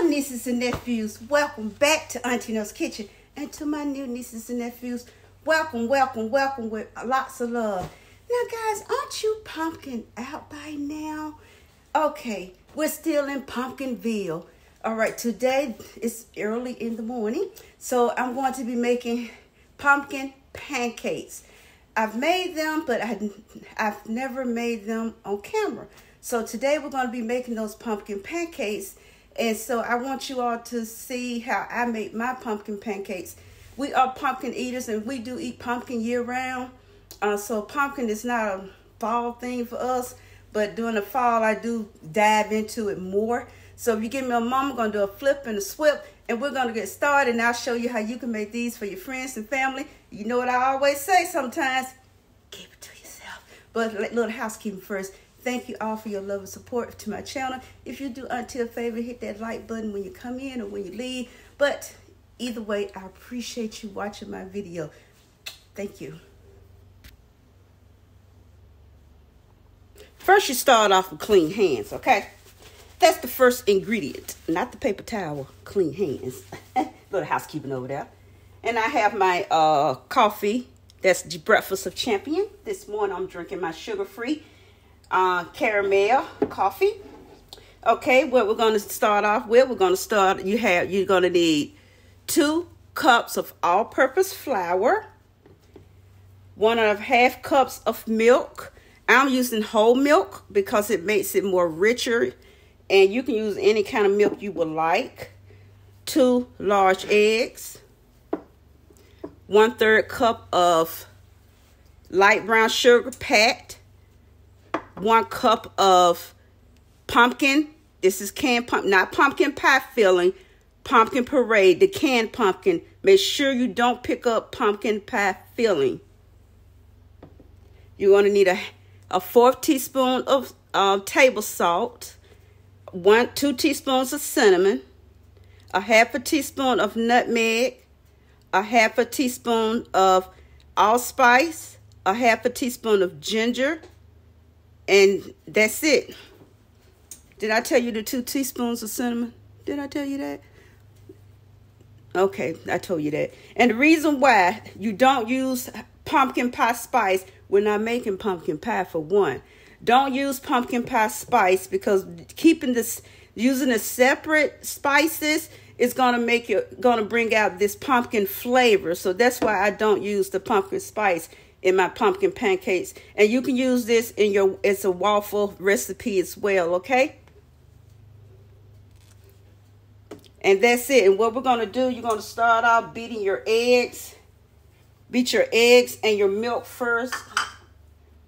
nieces and nephews, welcome back to Auntie No's Kitchen. And to my new nieces and nephews, welcome, welcome, welcome with lots of love. Now guys, aren't you pumpkin out by now? Okay, we're still in Pumpkinville. All right, today it's early in the morning, so I'm going to be making pumpkin pancakes. I've made them, but I've never made them on camera. So today we're going to be making those pumpkin pancakes. And so I want you all to see how I make my pumpkin pancakes. We are pumpkin eaters and we do eat pumpkin year round. So pumpkin is not a fall thing for us, but during the fall I do dive into it more. So if you give me a moment, I'm going to do a flip and a swip, and we're going to get started, and I'll show you how you can make these for your friends and family. You know what I always say sometimes, keep it to yourself. But a little housekeeping first. Thank you all for your love and support to my channel. If you do Auntie a favor, hit that like button when you come in or when you leave. But either way, I appreciate you watching my video. Thank you. First, you start off with clean hands, okay? That's the first ingredient, not the paper towel, clean hands. Little housekeeping over there. And I have my coffee. That's the Breakfast of Champion. This morning, I'm drinking my sugar-free caramel coffee. Okay, what we're going to start off with, you're going to need 2 cups of all-purpose flour, 1.5 cups of milk. I'm using whole milk because it makes it more richer, and you can use any kind of milk you would like. 2 large eggs, 1/3 cup of light brown sugar pat, 1 cup of pumpkin. This is canned pumpkin, not pumpkin pie filling, pumpkin puree, the canned pumpkin. Make sure you don't pick up pumpkin pie filling. You're going to need a 1/4 teaspoon of table salt, 2 teaspoons of cinnamon, 1/2 teaspoon of nutmeg, 1/2 teaspoon of allspice, 1/2 teaspoon of ginger, and that's it. Did I tell you the 2 teaspoons of cinnamon? Did I tell you that? Okay, I told you that. And the reason why you don't use pumpkin pie spice, we're not making pumpkin pie for one. Don't use pumpkin pie spice because using the separate spices is gonna bring out this pumpkin flavor. So that's why I don't use the pumpkin spice in my pumpkin pancakes. And you can use this it's a waffle recipe as well, okay? And that's it. And what we're gonna do, you're gonna start off beating your eggs. Beat your eggs and your milk first,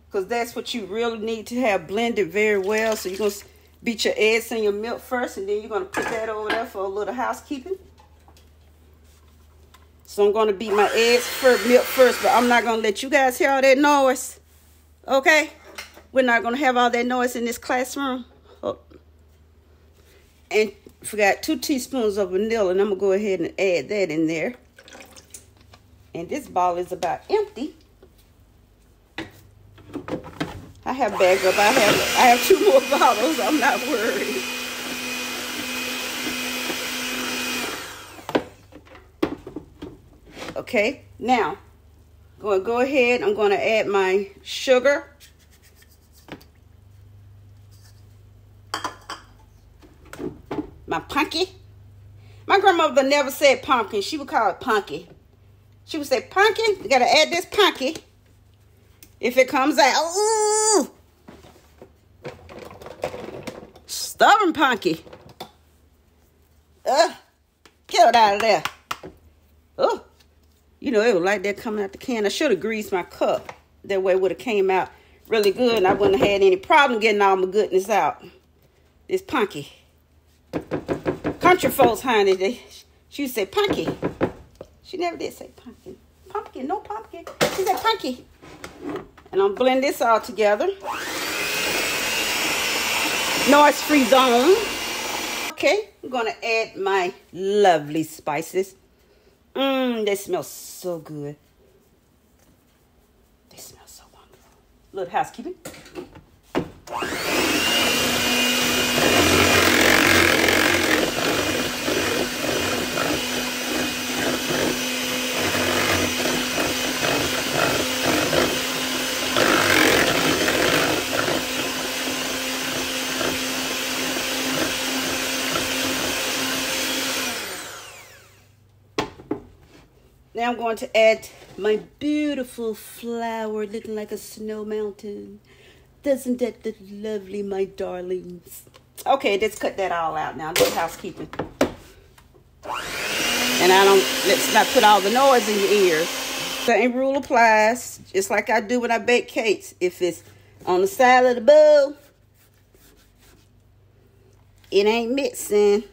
because that's what you really need to have blended very well. So you're going to beat your eggs and your milk first, and then you're going to put that over there for a little housekeeping. So I'm going to beat my milk first, but I'm not going to let you guys hear all that noise. Okay? We're not going to have all that noise in this classroom. Oh. And forgot 2 teaspoons of vanilla, and I'm going to go ahead and add that in there. And this bottle is about empty. I have bagged up. I have 2 more bottles. I'm not worried. Okay, now I'm going to go ahead. I'm going to add my sugar. My pumpkin. My grandmother never said pumpkin. She would call it punky. She would say, pumpkin, you got to add this punky. If it comes out, ooh. Stubborn punky. Get it out of there. Oh, you know, it was like that coming out the can. I should have greased my cup. That way it would have came out really good, and I wouldn't have had any problem getting all my goodness out. This punky. Country folks, honey, she would say punky. She never did say pumpkin. Pumpkin, no pumpkin. She said punky. And I'm blend this all together. Noise-free zone. Okay, I'm going to add my lovely spices. They smell so good. They smell so wonderful. Little housekeeping. Now I'm going to add my beautiful flour looking like a snow mountain. Doesn't that look lovely, my darlings? Okay, let's cut that all out now. No housekeeping. And let's not put all the noise in your ears. Same rule applies, just like I do when I bake cakes. If it's on the side of the bowl, it ain't mixing.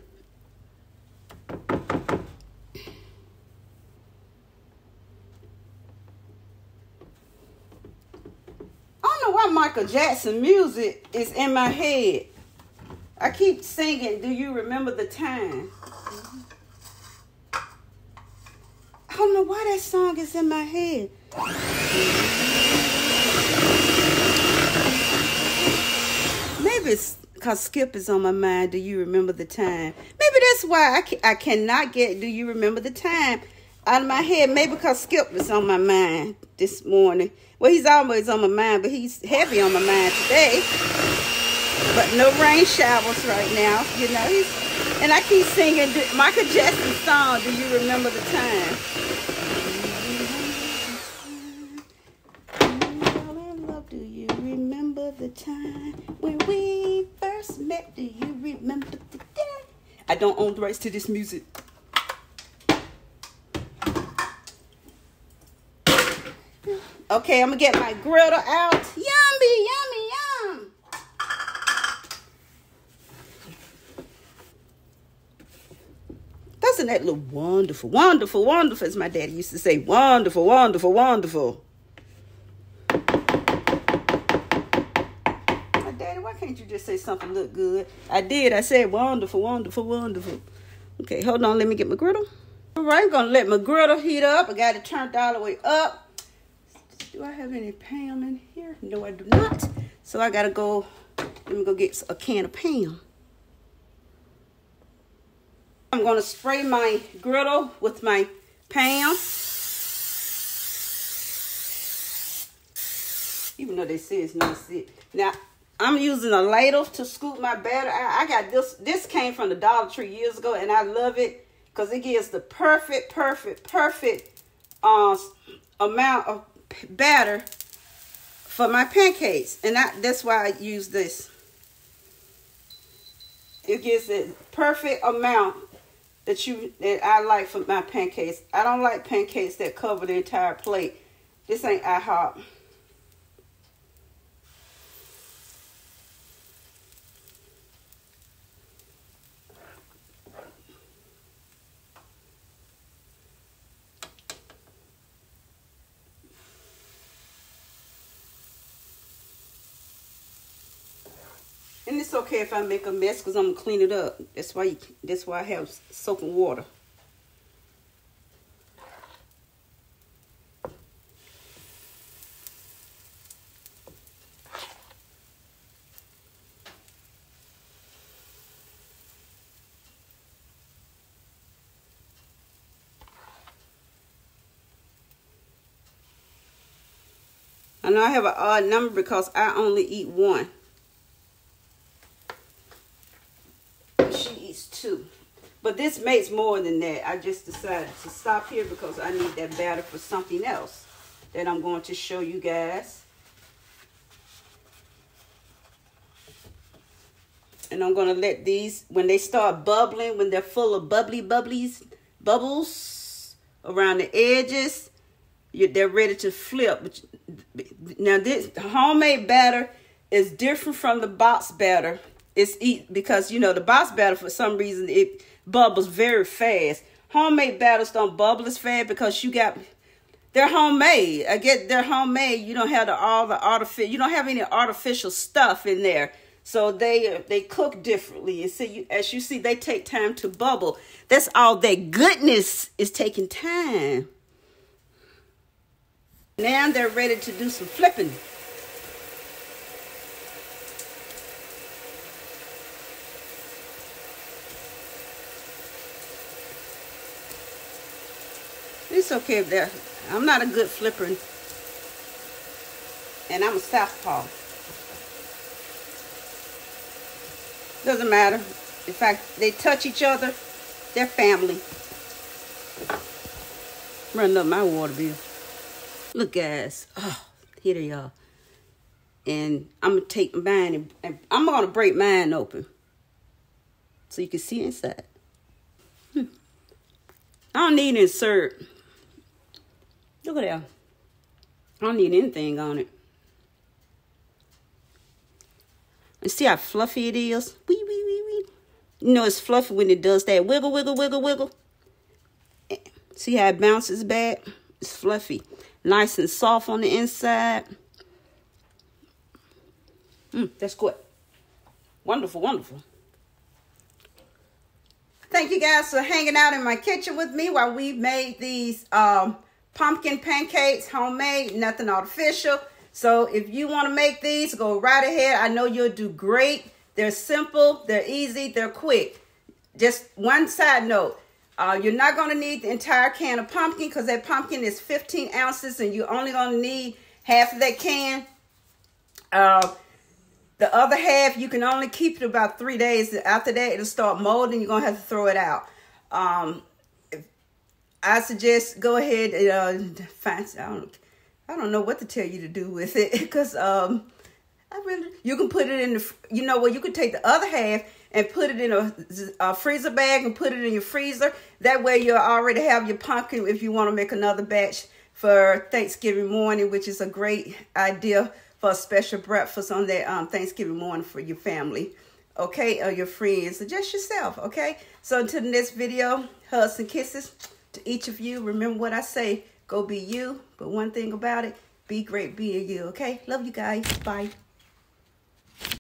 I don't know why Michael Jackson music is in my head. I keep singing, do you remember the time? I don't know why that song is in my head. Maybe it's because Skip is on my mind. Do you remember the time? Maybe that's why I cannot get do you remember the time out of my head. Maybe because Skip is on my mind this morning. Well, he's always on my mind, but he's heavy on my mind today. But no rain showers right now. You know, and I keep singing Michael Jackson's song, Do You Remember the Time? Do you remember the time when we first met? Do you remember the day? I don't own the rights to this music. Okay, I'm gonna get my griddle out. Yummy, yummy, yum. Doesn't that look wonderful? Wonderful, wonderful, as my daddy used to say. Wonderful, wonderful, wonderful. Why can't you just say something look good? I did. I said wonderful, wonderful, wonderful. Okay, hold on. Let me get my griddle. All right, I'm going to let my griddle heat up. I got it turned all the way up. Do I have any Pam in here? No, I do not. So I got to go. Let me go get a can of Pam. I'm going to spray my griddle with my Pam. Even though they say it's not sick. Now, I'm using a ladle to scoop my batter. I got this. This came from the Dollar Tree years ago, and I love it because it gives the perfect amount of batter for my pancakes. And that's why I use this. It gives the perfect amount that I like for my pancakes. I don't like pancakes that cover the entire plate. This ain't IHOP. And it's okay if I make a mess because I'm going to clean it up. That's why I have soap and water. I know I have an odd number because I only eat one. She eats two. But this makes more than that. I just decided to stop here because I need that batter for something else that I'm going to show you guys. And I'm going to let these, when they start bubbling, when they're full of bubbles around the edges, they're ready to flip. Now this homemade batter is different from the box batter. Because you know the box batter, for some reason, it bubbles very fast. Homemade batters don't bubble as fast because they're homemade. I get they're homemade. You don't have all the artificial. You don't have any artificial stuff in there, so they cook differently. And so as you see, they take time to bubble. That's all. That goodness is taking time. Now they're ready to do some flipping. It's okay if they're, I'm not a good flipper, and I'm a southpaw. Doesn't matter. In fact, they touch each other, they're family. Running up my water bill. Look, guys. Oh, here they are. And I'm going to take mine and I'm going to break mine open so you can see inside. I don't need insert. Look at that. I don't need anything on it. And see how fluffy it is? Wee, wee, wee, wee. You know it's fluffy when it does that wiggle, wiggle, wiggle, wiggle. See how it bounces back? It's fluffy. Nice and soft on the inside. That's good. Wonderful, wonderful. Thank you guys for hanging out in my kitchen with me while we made these pumpkin pancakes, homemade, nothing artificial. So if you want to make these, go right ahead. I know you'll do great. They're simple, they're easy, they're quick. Just one side note. You're not going to need the entire can of pumpkin because that pumpkin is 15 ounces and you're only going to need half of that can. The other half, you can only keep it about 3 days. After that, it'll start molding. You're going to have to throw it out. I suggest go ahead and find, I don't know what to tell you to do with it because you can put it in the, you can take the other half and put it in a freezer bag and put it in your freezer. That way you'll already have your pumpkin if you want to make another batch for Thanksgiving morning, which is a great idea for a special breakfast on that Thanksgiving morning for your family, okay, or your friends, or just yourself, okay? So until the next video, hugs and kisses to each of you. Remember what I say, go be you, but one thing about it, be great being you, okay? Love you guys. Bye.